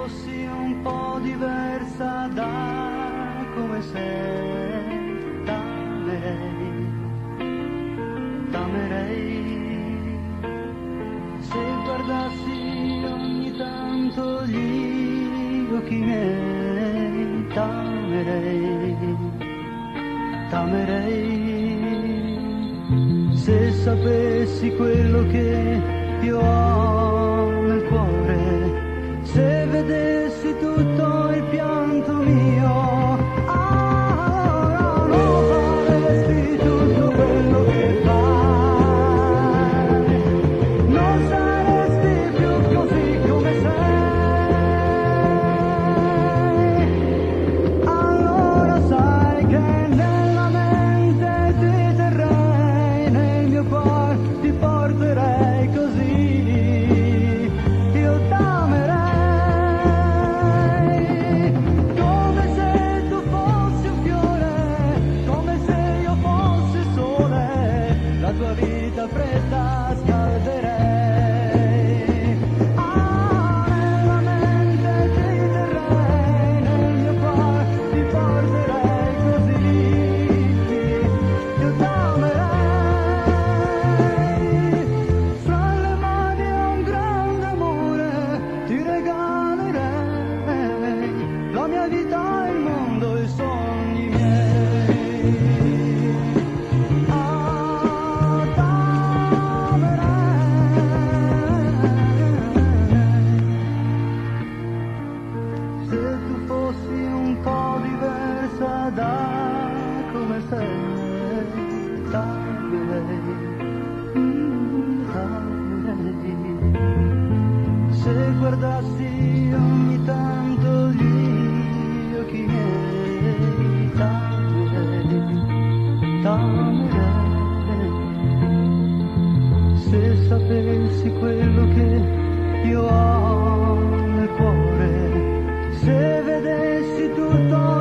fossi un po' diversa da come sei, t'amerei. Se guardassi ogni tanto gli occhi miei, t'amerei. Se sapessi quello che io ho nel cuore, se vedessi tutto il pianto mio, allora non faresti tutto quello che fai, non saresti più così come sei. Allora sai che nella mente ti terrei, nel mio cuore ti porterei così. Io t'amerei come se tu fossi un fiore, come se io fossi il sole, la tua vita fredda scalderei. Nella mente ti terrei, nel mio cuore ti porterei così. Io t'amerei, fra le mani a un grande amore ti regalerei la mia vita, il mondo, i sogni miei. T'amerei. Se tu fossi un po' diversa da come sei, t'amerei, t'amerei. Se guardassi ogni tanto gli occhi miei, t'amerei. Se sapessi quello che io ho nel cuore, se vedessi tutto